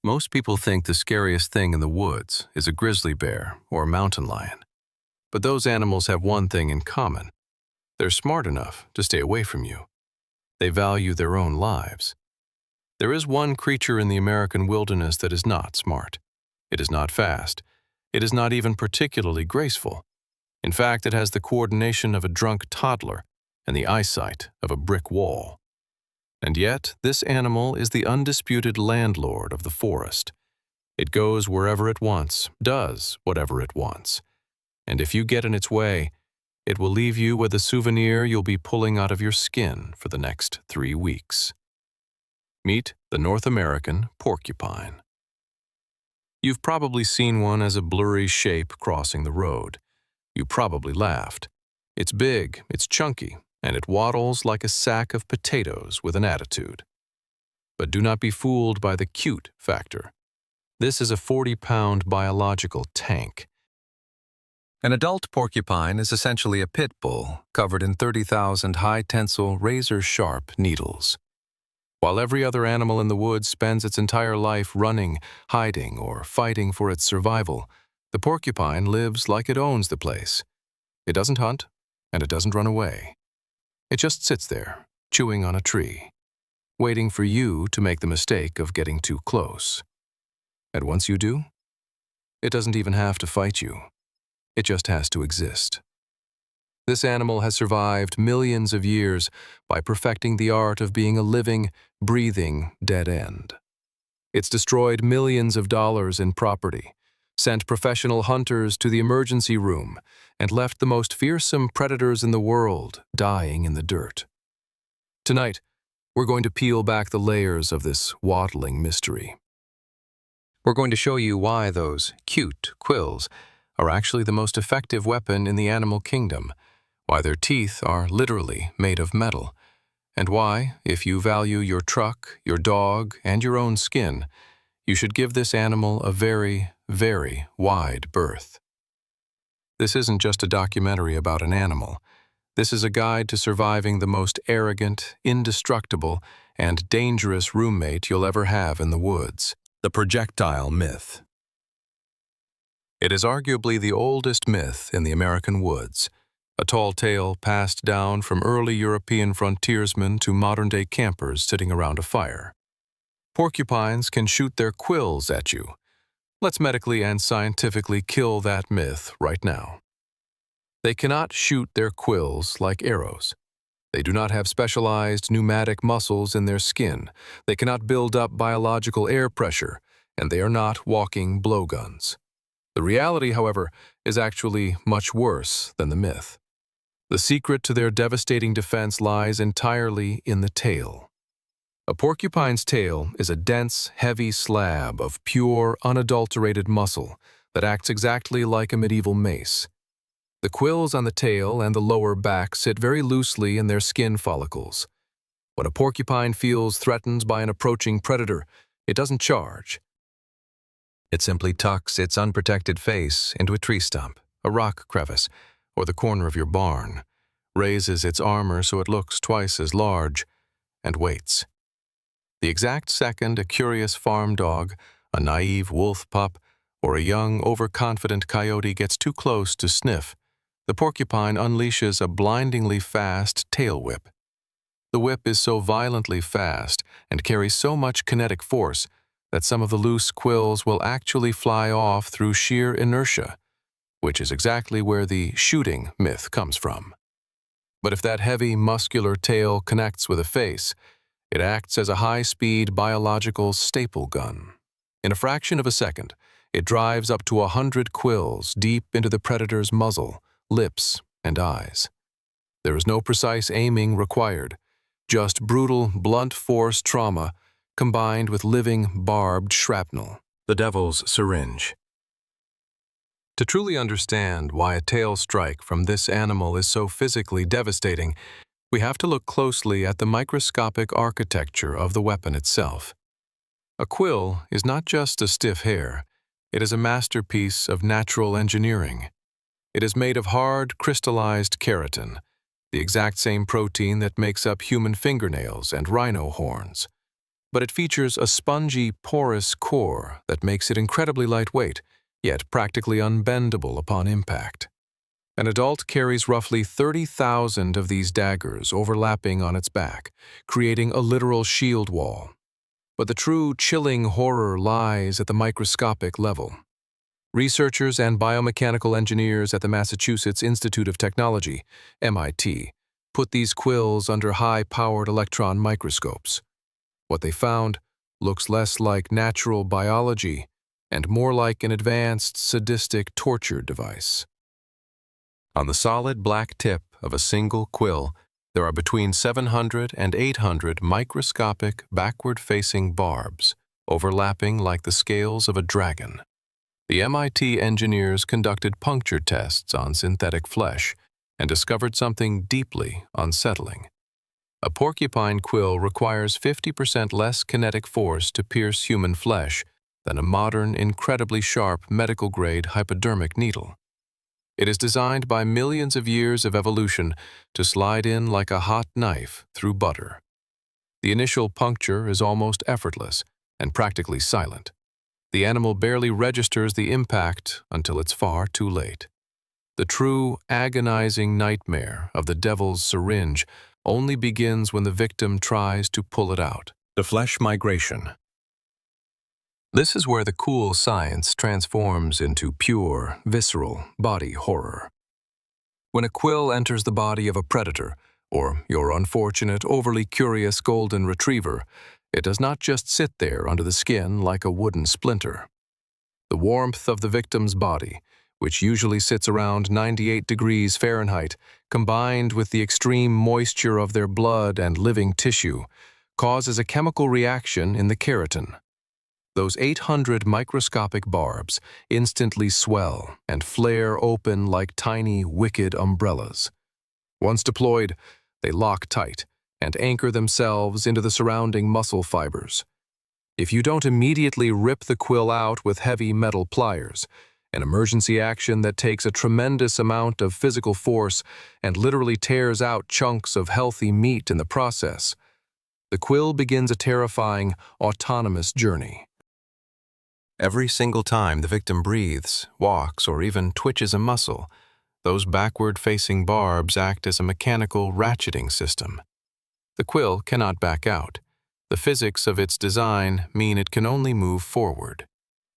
Most people think the scariest thing in the woods is a grizzly bear or a mountain lion. But those animals have one thing in common. They're smart enough to stay away from you. They value their own lives. There is one creature in the American wilderness that is not smart. It is not fast. It is not even particularly graceful. In fact, it has the coordination of a drunk toddler and the eyesight of a brick wall. And yet, this animal is the undisputed landlord of the forest. It goes wherever it wants, does whatever it wants. And if you get in its way, it will leave you with a souvenir you'll be pulling out of your skin for the next 3 weeks. Meet the North American porcupine. You've probably seen one as a blurry shape crossing the road. You probably laughed. It's big, it's chunky, and it waddles like a sack of potatoes with an attitude. But do not be fooled by the cute factor. This is a 40-pound biological tank. An adult porcupine is essentially a pit bull covered in 30,000 high-tensile, razor-sharp needles. While every other animal in the woods spends its entire life running, hiding, or fighting for its survival, the porcupine lives like it owns the place. It doesn't hunt, and it doesn't run away. It just sits there, chewing on a tree, waiting for you to make the mistake of getting too close. And once you do, it doesn't even have to fight you. It just has to exist. This animal has survived millions of years by perfecting the art of being a living, breathing dead end. It's destroyed millions of dollars in property, sent professional hunters to the emergency room, and left the most fearsome predators in the world dying in the dirt. Tonight, we're going to peel back the layers of this waddling mystery. We're going to show you why those cute quills are actually the most effective weapon in the animal kingdom, why their teeth are literally made of metal, and why, if you value your truck, your dog, and your own skin, you should give this animal a very, very wide berth. This isn't just a documentary about an animal. This is a guide to surviving the most arrogant, indestructible, and dangerous roommate you'll ever have in the woods, the Projectile Myth. It is arguably the oldest myth in the American woods, a tall tale passed down from early European frontiersmen to modern-day campers sitting around a fire. Porcupines can shoot their quills at you. Let's medically and scientifically kill that myth right now. They cannot shoot their quills like arrows. They do not have specialized pneumatic muscles in their skin. They cannot build up biological air pressure, and they are not walking blowguns. The reality, however, is actually much worse than the myth. The secret to their devastating defense lies entirely in the tail. A porcupine's tail is a dense, heavy slab of pure, unadulterated muscle that acts exactly like a medieval mace. The quills on the tail and the lower back sit very loosely in their skin follicles. When a porcupine feels threatened by an approaching predator, it doesn't charge. It simply tucks its unprotected face into a tree stump, a rock crevice, or the corner of your barn, raises its armor so it looks twice as large, and waits. The exact second a curious farm dog, a naive wolf pup, or a young, overconfident coyote gets too close to sniff, the porcupine unleashes a blindingly fast tail whip. The whip is so violently fast and carries so much kinetic force that some of the loose quills will actually fly off through sheer inertia, which is exactly where the shooting myth comes from. But if that heavy, muscular tail connects with a face, it acts as a high-speed biological staple gun. In a fraction of a second, it drives up to 100 quills deep into the predator's muzzle, lips, and eyes. There is no precise aiming required, just brutal, blunt force trauma combined with living, barbed shrapnel, the devil's syringe. To truly understand why a tail strike from this animal is so physically devastating, we have to look closely at the microscopic architecture of the weapon itself. A quill is not just a stiff hair, it is a masterpiece of natural engineering. It is made of hard, crystallized keratin, the exact same protein that makes up human fingernails and rhino horns. but it features a spongy, porous core that makes it incredibly lightweight, yet practically unbendable upon impact. An adult carries roughly 30,000 of these daggers overlapping on its back, creating a literal shield wall. But the true chilling horror lies at the microscopic level. Researchers and biomechanical engineers at the Massachusetts Institute of Technology, MIT, put these quills under high-powered electron microscopes. What they found looks less like natural biology and more like an advanced sadistic torture device. On the solid black tip of a single quill, there are between 700 and 800 microscopic backward-facing barbs, overlapping like the scales of a dragon. The MIT engineers conducted puncture tests on synthetic flesh and discovered something deeply unsettling. A porcupine quill requires 50% less kinetic force to pierce human flesh than a modern, incredibly sharp medical-grade hypodermic needle. It is designed by millions of years of evolution to slide in like a hot knife through butter. The initial puncture is almost effortless and practically silent. The animal barely registers the impact until it's far too late. The true, agonizing nightmare of the devil's syringe only begins when the victim tries to pull it out. The flesh migration. This is where the cool science transforms into pure, visceral body horror. When a quill enters the body of a predator, or your unfortunate, overly curious golden retriever, it does not just sit there under the skin like a wooden splinter. The warmth of the victim's body, which usually sits around 98 degrees Fahrenheit, combined with the extreme moisture of their blood and living tissue, causes a chemical reaction in the keratin. Those 800 microscopic barbs instantly swell and flare open like tiny, wicked umbrellas. Once deployed, they lock tight and anchor themselves into the surrounding muscle fibers. If you don't immediately rip the quill out with heavy metal pliers, an emergency action that takes a tremendous amount of physical force and literally tears out chunks of healthy meat in the process, the quill begins a terrifying, autonomous journey. Every single time the victim breathes, walks, or even twitches a muscle, those backward-facing barbs act as a mechanical ratcheting system. The quill cannot back out. The physics of its design mean it can only move forward.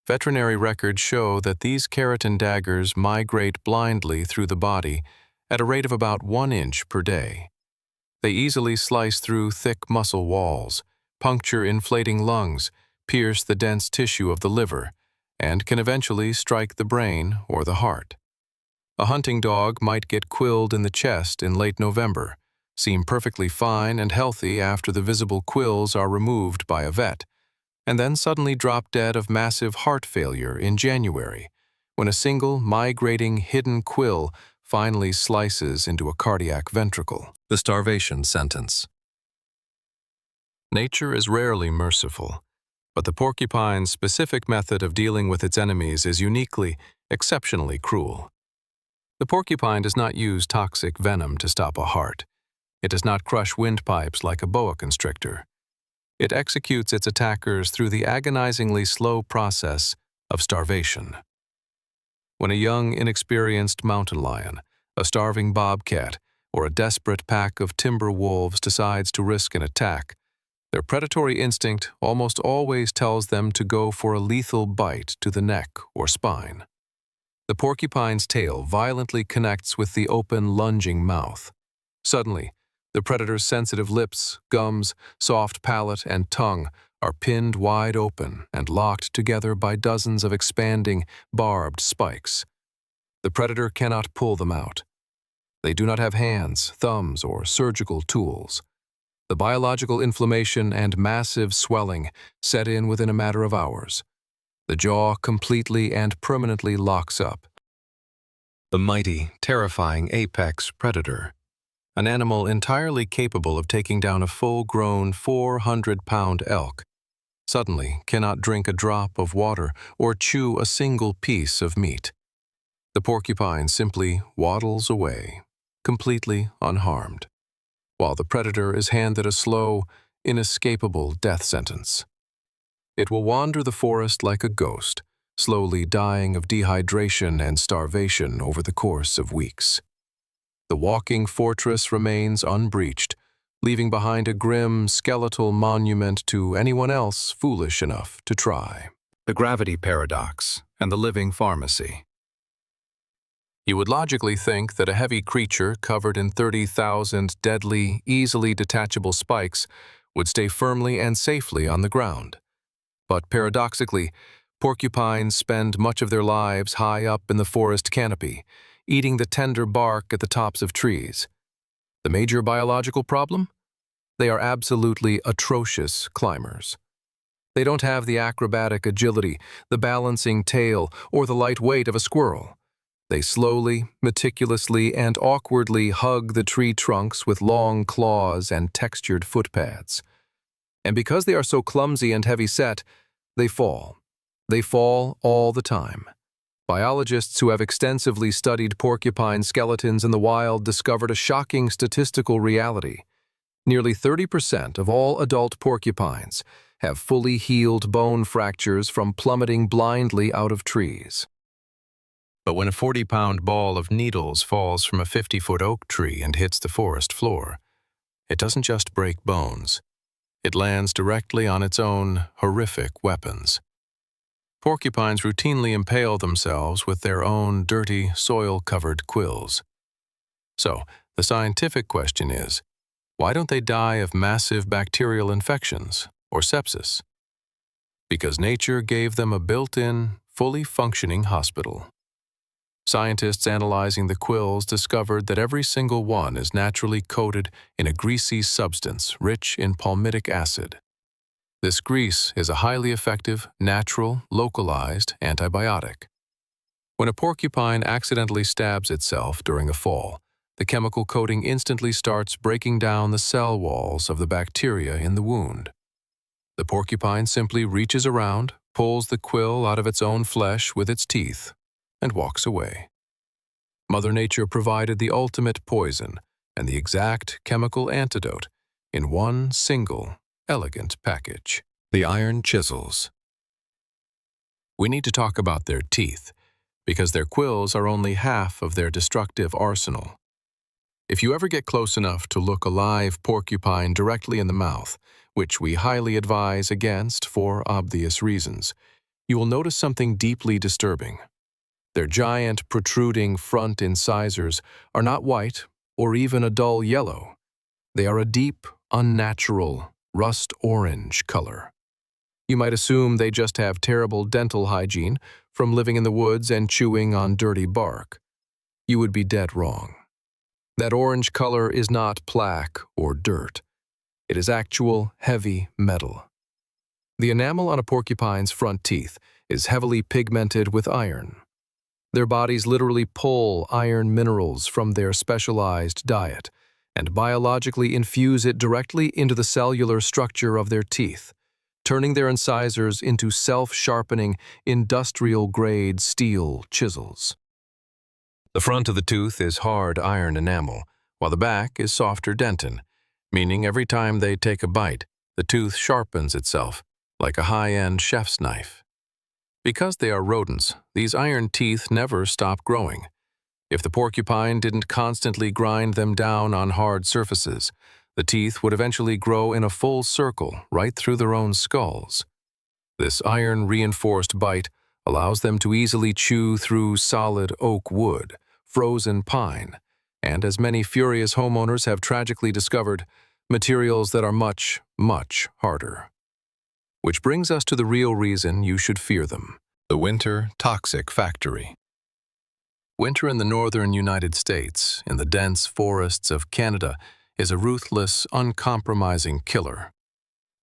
Veterinary records show that these keratin daggers migrate blindly through the body at a rate of about 1 inch per day. They easily slice through thick muscle walls, puncture inflating lungs, pierce the dense tissue of the liver, and can eventually strike the brain or the heart. A hunting dog might get quilled in the chest in late November, seem perfectly fine and healthy after the visible quills are removed by a vet, and then suddenly drop dead of massive heart failure in January, when a single migrating hidden quill finally slices into a cardiac ventricle. The Starvation Sentence. Nature is rarely merciful, but the porcupine's specific method of dealing with its enemies is uniquely, exceptionally cruel. The porcupine does not use toxic venom to stop a heart. It does not crush windpipes like a boa constrictor. It executes its attackers through the agonizingly slow process of starvation. When a young, inexperienced mountain lion, a starving bobcat, or a desperate pack of timber wolves decides to risk an attack, their predatory instinct almost always tells them to go for a lethal bite to the neck or spine. The porcupine's tail violently connects with the open, lunging mouth. Suddenly, the predator's sensitive lips, gums, soft palate, and tongue are pinned wide open and locked together by dozens of expanding, barbed spikes. The predator cannot pull them out. They do not have hands, thumbs, or surgical tools. The biological inflammation and massive swelling set in within a matter of hours. The jaw completely and permanently locks up. The mighty, terrifying apex predator, an animal entirely capable of taking down a full-grown 400-pound elk, suddenly cannot drink a drop of water or chew a single piece of meat. The porcupine simply waddles away, completely unharmed, while the predator is handed a slow, inescapable death sentence. It will wander the forest like a ghost, slowly dying of dehydration and starvation over the course of weeks. The walking fortress remains unbreached, leaving behind a grim, skeletal monument to anyone else foolish enough to try. The gravity paradox and the living pharmacy. You would logically think that a heavy creature covered in 30,000 deadly, easily detachable spikes would stay firmly and safely on the ground. But paradoxically, porcupines spend much of their lives high up in the forest canopy, eating the tender bark at the tops of trees. The major biological problem? They are absolutely atrocious climbers. They don't have the acrobatic agility, the balancing tail, or the light weight of a squirrel. They slowly, meticulously, and awkwardly hug the tree trunks with long claws and textured footpads. And because they are so clumsy and heavy-set, they fall. They fall all the time. Biologists who have extensively studied porcupine skeletons in the wild discovered a shocking statistical reality. Nearly 30% of all adult porcupines have fully healed bone fractures from plummeting blindly out of trees. But when a 40-pound ball of needles falls from a 50-foot oak tree and hits the forest floor, it doesn't just break bones. It lands directly on its own horrific weapons. Porcupines routinely impale themselves with their own dirty, soil-covered quills. So, the scientific question is, why don't they die of massive bacterial infections or sepsis? Because nature gave them a built-in, fully functioning hospital. Scientists analyzing the quills discovered that every single one is naturally coated in a greasy substance rich in palmitic acid. This grease is a highly effective, natural, localized antibiotic. When a porcupine accidentally stabs itself during a fall, the chemical coating instantly starts breaking down the cell walls of the bacteria in the wound. The porcupine simply reaches around, pulls the quill out of its own flesh with its teeth, and walks away. Mother Nature provided the ultimate poison and the exact chemical antidote in one single, elegant package. The Iron Chisels. We need to talk about their teeth, because their quills are only half of their destructive arsenal. If you ever get close enough to look a live porcupine directly in the mouth, which we highly advise against for obvious reasons, you will notice something deeply disturbing. Their giant, protruding front incisors are not white or even a dull yellow. They are a deep, unnatural, rust-orange color. You might assume they just have terrible dental hygiene from living in the woods and chewing on dirty bark. You would be dead wrong. That orange color is not plaque or dirt. It is actual, heavy metal. The enamel on a porcupine's front teeth is heavily pigmented with iron. Their bodies literally pull iron minerals from their specialized diet and biologically infuse it directly into the cellular structure of their teeth, turning their incisors into self-sharpening, industrial-grade steel chisels. The front of the tooth is hard iron enamel, while the back is softer dentin, meaning every time they take a bite, the tooth sharpens itself like a high-end chef's knife. Because they are rodents, these iron teeth never stop growing. If the porcupine didn't constantly grind them down on hard surfaces, the teeth would eventually grow in a full circle right through their own skulls. This iron-reinforced bite allows them to easily chew through solid oak wood, frozen pine, and, as many furious homeowners have tragically discovered, materials that are much, much harder. Which brings us to the real reason you should fear them: the winter toxic factory. Winter in the northern United States, in the dense forests of Canada, is a ruthless, uncompromising killer.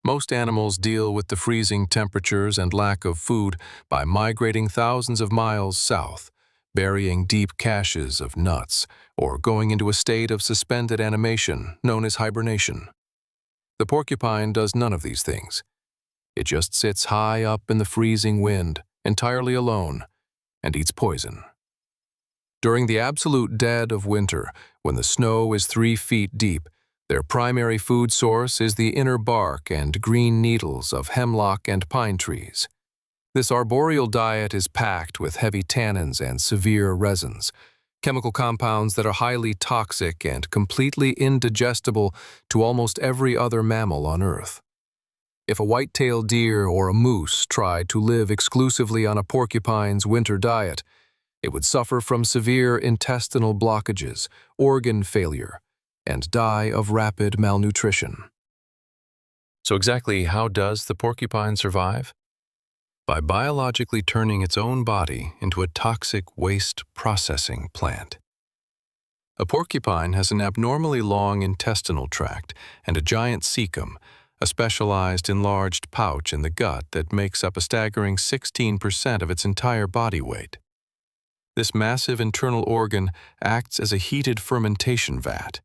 Most animals deal with the freezing temperatures and lack of food by migrating thousands of miles south, burying deep caches of nuts, or going into a state of suspended animation known as hibernation. The porcupine does none of these things. It just sits high up in the freezing wind, entirely alone, and eats poison. During the absolute dead of winter, when the snow is 3 feet deep, Their primary food source is the inner bark and green needles of hemlock and pine trees. This arboreal diet is packed with heavy tannins and severe resins, chemical compounds that are highly toxic and completely indigestible to almost every other mammal on Earth. If a white-tailed deer or a moose tried to live exclusively on a porcupine's winter diet, it would suffer from severe intestinal blockages, organ failure, and die of rapid malnutrition. So exactly how does the porcupine survive? By biologically turning its own body into a toxic waste processing plant. A porcupine has an abnormally long intestinal tract and a giant cecum, a specialized enlarged pouch in the gut that makes up a staggering 16% of its entire body weight. This massive internal organ acts as a heated fermentation vat.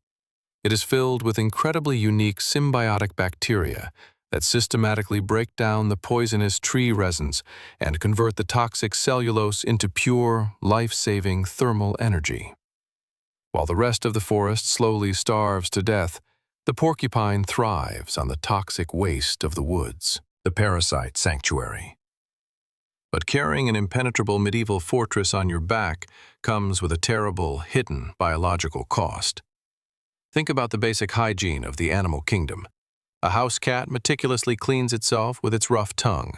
It is filled with incredibly unique symbiotic bacteria that systematically break down the poisonous tree resins and convert the toxic cellulose into pure, life-saving thermal energy. While the rest of the forest slowly starves to death, the porcupine thrives on the toxic waste of the woods, the Parasite Sanctuary. But carrying an impenetrable medieval fortress on your back comes with a terrible, hidden biological cost. Think about the basic hygiene of the animal kingdom. A house cat meticulously cleans itself with its rough tongue.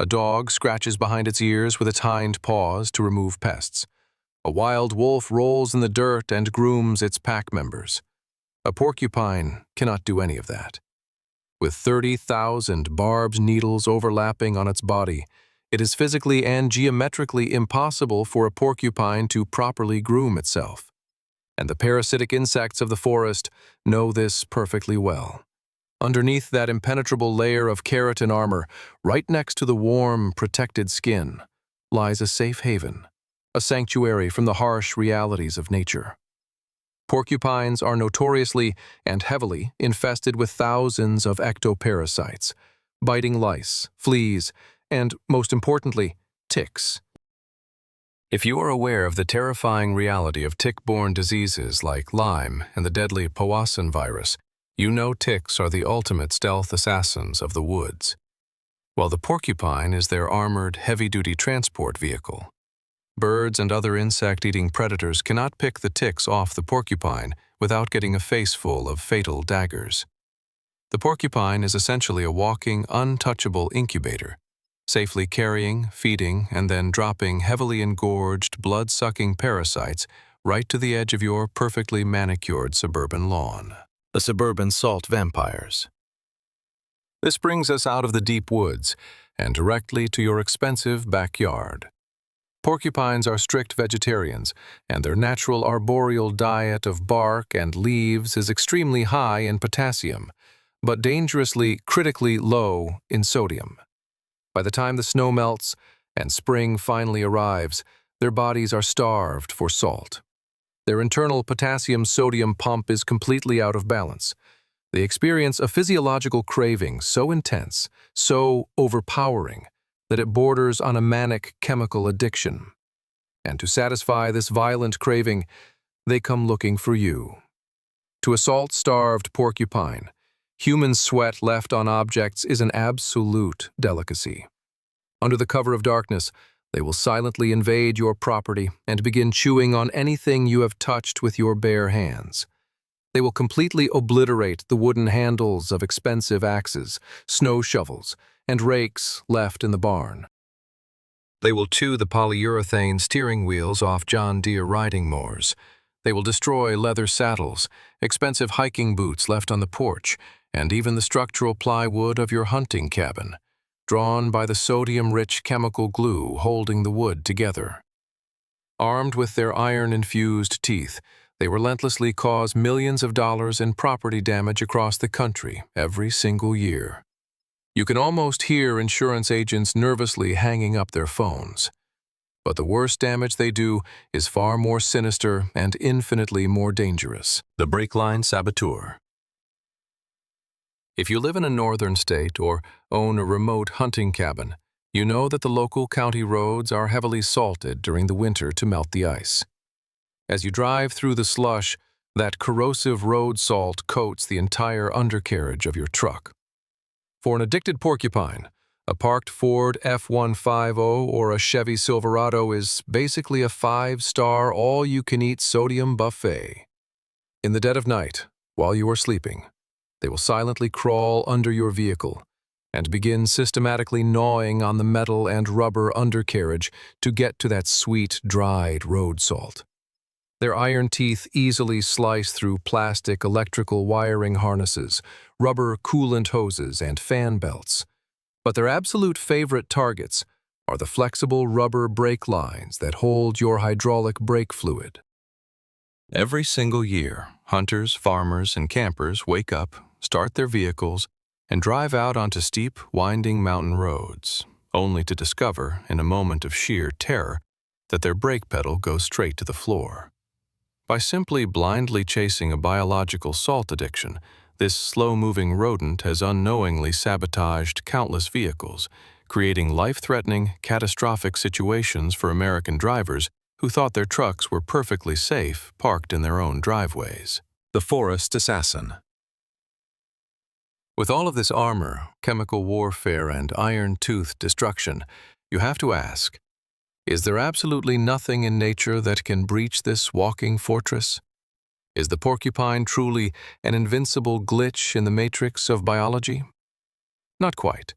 A dog scratches behind its ears with its hind paws to remove pests. A wild wolf rolls in the dirt and grooms its pack members. A porcupine cannot do any of that. With 30,000 barbed needles overlapping on its body, it is physically and geometrically impossible for a porcupine to properly groom itself. And the parasitic insects of the forest know this perfectly well. Underneath that impenetrable layer of keratin armor, right next to the warm, protected skin, lies a safe haven, a sanctuary from the harsh realities of nature. Porcupines are notoriously and heavily infested with thousands of ectoparasites, biting lice, fleas, and, most importantly, ticks. If you are aware of the terrifying reality of tick-borne diseases like Lyme and the deadly Powassan virus, you know ticks are the ultimate stealth assassins of the woods, while the porcupine is their armored, heavy-duty transport vehicle. Birds and other insect-eating predators cannot pick the ticks off the porcupine without getting a face full of fatal daggers. The porcupine is essentially a walking, untouchable incubator, safely carrying, feeding, and then dropping heavily engorged, blood-sucking parasites right to the edge of your perfectly manicured suburban lawn. The suburban salt vampires. This brings us out of the deep woods and directly to your expensive backyard. Porcupines are strict vegetarians, and their natural arboreal diet of bark and leaves is extremely high in potassium, but dangerously, critically low in sodium. By the time the snow melts and spring finally arrives, their bodies are starved for salt. Their internal potassium-sodium pump is completely out of balance. They experience a physiological craving so intense, so overpowering, that it borders on a manic chemical addiction. And to satisfy this violent craving, they come looking for you. To a salt-starved porcupine, human sweat left on objects is an absolute delicacy. Under the cover of darkness, they will silently invade your property and begin chewing on anything you have touched with your bare hands. They will completely obliterate the wooden handles of expensive axes, snow shovels, and rakes left in the barn. They will chew the polyurethane steering wheels off John Deere riding mowers. They will destroy leather saddles, expensive hiking boots left on the porch, and even the structural plywood of your hunting cabin, drawn by the sodium-rich chemical glue holding the wood together. Armed with their iron-infused teeth, they relentlessly cause millions of dollars in property damage across the country every single year. You can almost hear insurance agents nervously hanging up their phones. But the worst damage they do is far more sinister and infinitely more dangerous. The brake line saboteur. If you live in a northern state or own a remote hunting cabin, you know that the local county roads are heavily salted during the winter to melt the ice. As you drive through the slush, That corrosive road salt coats the entire undercarriage of your truck. For an addicted porcupine, a parked Ford F-150 or a Chevy Silverado is basically a 5-star all-you-can-eat sodium buffet. In the dead of night, while you are sleeping, they will silently crawl under your vehicle and begin systematically gnawing on the metal and rubber undercarriage to get to that sweet, dried road salt. Their iron teeth easily slice through plastic electrical wiring harnesses, rubber coolant hoses, and fan belts. But their absolute favorite targets are the flexible rubber brake lines that hold your hydraulic brake fluid. Every single year, hunters, farmers, and campers wake up, start their vehicles, and drive out onto steep, winding mountain roads, only to discover, in a moment of sheer terror, that their brake pedal goes straight to the floor. By simply blindly chasing a biological salt addiction, this slow-moving rodent has unknowingly sabotaged countless vehicles, creating life-threatening, catastrophic situations for American drivers who thought their trucks were perfectly safe parked in their own driveways. The Forest Assassin. With all of this armor, chemical warfare, and iron-toothed destruction, you have to ask, is there absolutely nothing in nature that can breach this walking fortress? Is the porcupine truly an invincible glitch in the matrix of biology? Not quite.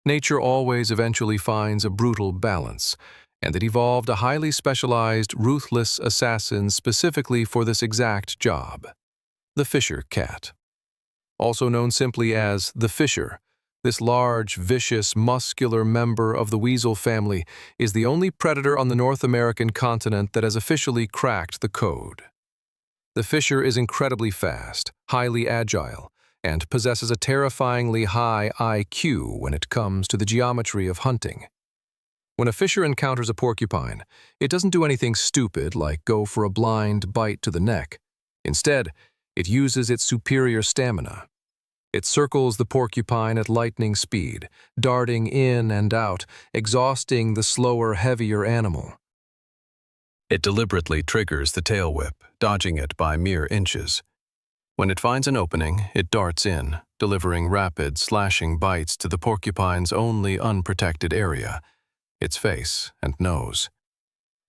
Nature always eventually finds a brutal balance, and it evolved a highly specialized, ruthless assassin specifically for this exact job: the fisher cat. Also known simply as the fisher, this large, vicious, muscular member of the weasel family is the only predator on the North American continent that has officially cracked the code. The fisher is incredibly fast, highly agile, and possesses a terrifyingly high IQ when it comes to the geometry of hunting. When a fisher encounters a porcupine, it doesn't do anything stupid like go for a blind bite to the neck. Instead, it uses its superior stamina. It circles the porcupine at lightning speed, darting in and out, exhausting the slower, heavier animal. It deliberately triggers the tail whip, dodging it by mere inches. When it finds an opening, it darts in, delivering rapid, slashing bites to the porcupine's only unprotected area, its face and nose.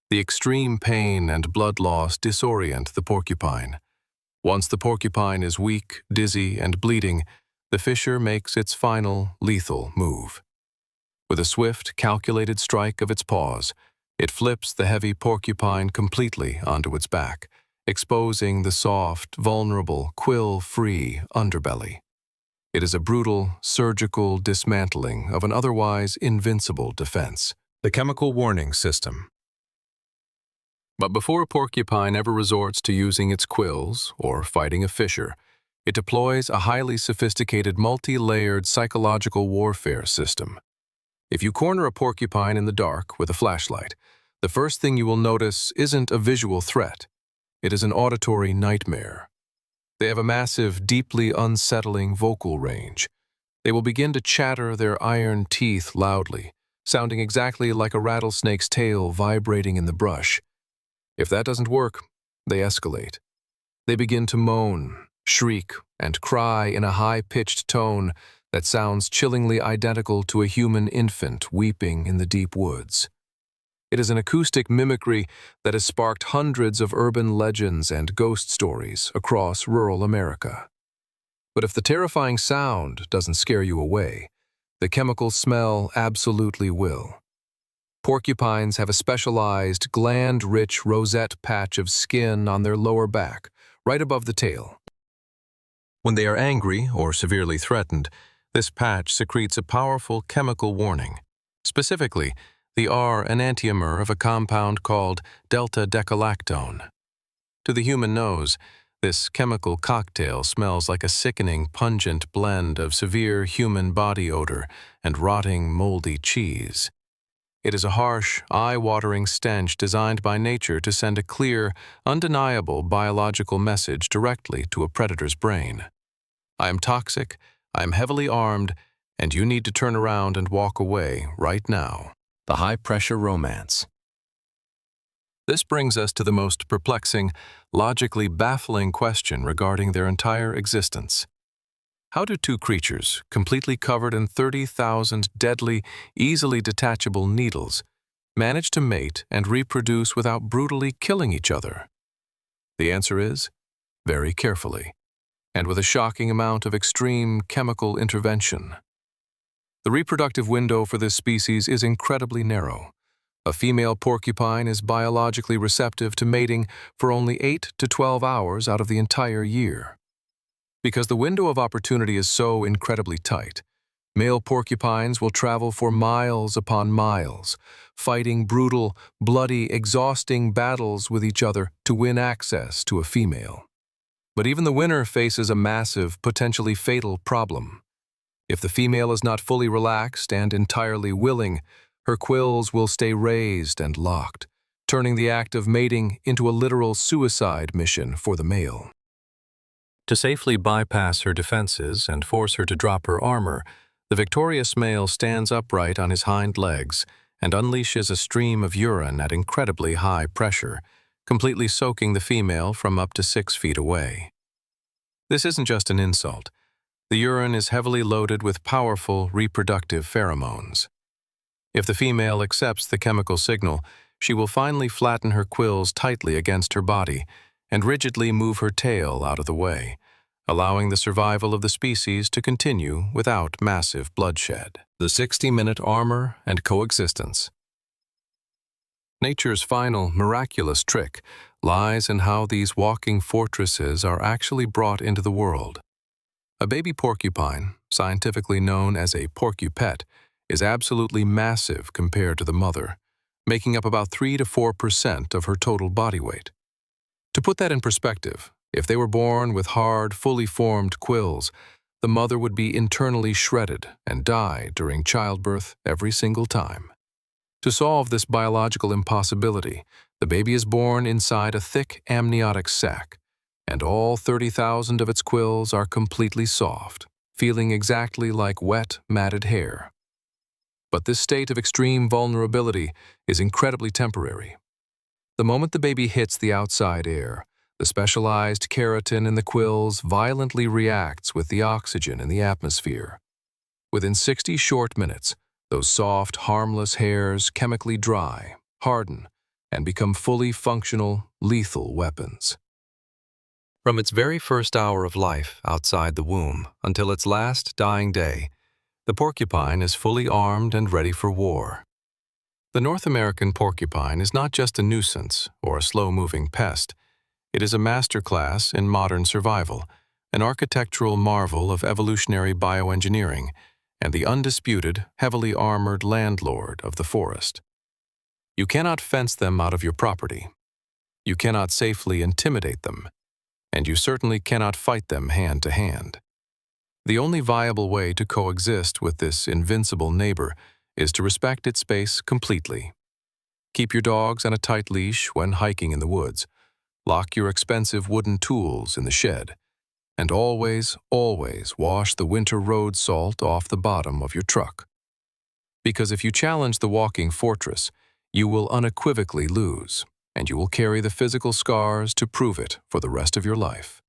The extreme pain and blood loss disorient the porcupine. Once the porcupine is weak, dizzy, and bleeding, the fisher makes its final, lethal move. With a swift, calculated strike of its paws, it flips the heavy porcupine completely onto its back, exposing the soft, vulnerable, quill-free underbelly. It is a brutal, surgical dismantling of an otherwise invincible defense, the chemical warning system. But before a porcupine ever resorts to using its quills or fighting a fisher, it deploys a highly sophisticated multi-layered psychological warfare system. If you corner a porcupine in the dark with a flashlight, the first thing you will notice isn't a visual threat. It is an auditory nightmare. They have a massive, deeply unsettling vocal range. They will begin to chatter their iron teeth loudly, sounding exactly like a rattlesnake's tail vibrating in the brush. If that doesn't work, they escalate. They begin to moan, shriek, and cry in a high-pitched tone that sounds chillingly identical to a human infant weeping in the deep woods. It is an acoustic mimicry that has sparked hundreds of urban legends and ghost stories across rural America. But if the terrifying sound doesn't scare you away, the chemical smell absolutely will. Porcupines have a specialized, gland-rich rosette patch of skin on their lower back, right above the tail. When they are angry or severely threatened, this patch secretes a powerful chemical warning. Specifically, the R enantiomer of a compound called delta-decalactone. To the human nose, this chemical cocktail smells like a sickening, pungent blend of severe human body odor and rotting, moldy cheese. It is a harsh, eye-watering stench designed by nature to send a clear, undeniable biological message directly to a predator's brain. I am toxic, I am heavily armed, and you need to turn around and walk away right now. The high-pressure romance. This brings us to the most perplexing, logically baffling question regarding their entire existence. How do two creatures, completely covered in 30,000 deadly, easily detachable needles, manage to mate and reproduce without brutally killing each other? The answer is, very carefully, and with a shocking amount of extreme chemical intervention. The reproductive window for this species is incredibly narrow. A female porcupine is biologically receptive to mating for only 8 to 12 hours out of the entire year. Because the window of opportunity is so incredibly tight, male porcupines will travel for miles upon miles, fighting brutal, bloody, exhausting battles with each other to win access to a female. But even the winner faces a massive, potentially fatal problem. If the female is not fully relaxed and entirely willing, her quills will stay raised and locked, turning the act of mating into a literal suicide mission for the male. To safely bypass her defenses and force her to drop her armor, the victorious male stands upright on his hind legs and unleashes a stream of urine at incredibly high pressure, completely soaking the female from up to 6 feet away. This isn't just an insult. The urine is heavily loaded with powerful reproductive pheromones. If the female accepts the chemical signal, she will finally flatten her quills tightly against her body and rigidly move her tail out of the way, allowing the survival of the species to continue without massive bloodshed. The 60-minute armor and coexistence. Nature's final miraculous trick lies in how these walking fortresses are actually brought into the world. A baby porcupine, scientifically known as a porcupet, is absolutely massive compared to the mother, making up about 3 to 4% of her total body weight. To put that in perspective, if they were born with hard, fully formed quills, the mother would be internally shredded and die during childbirth every single time. To solve this biological impossibility, the baby is born inside a thick amniotic sac, and all 30,000 of its quills are completely soft, feeling exactly like wet, matted hair. But this state of extreme vulnerability is incredibly temporary. The moment the baby hits the outside air, the specialized keratin in the quills violently reacts with the oxygen in the atmosphere. Within 60 short minutes, those soft, harmless hairs chemically dry, harden, and become fully functional, lethal weapons. From its very first hour of life outside the womb until its last dying day, the porcupine is fully armed and ready for war. The North American porcupine is not just a nuisance or a slow-moving pest. It is a masterclass in modern survival, an architectural marvel of evolutionary bioengineering, and the undisputed, heavily armored landlord of the forest. You cannot fence them out of your property. You cannot safely intimidate them, and you certainly cannot fight them hand to hand. The only viable way to coexist with this invincible neighbor is to respect its space completely. Keep your dogs on a tight leash when hiking in the woods. Lock your expensive wooden tools in the shed. And always, always wash the winter road salt off the bottom of your truck. Because if you challenge the walking fortress, you will unequivocally lose, and you will carry the physical scars to prove it for the rest of your life.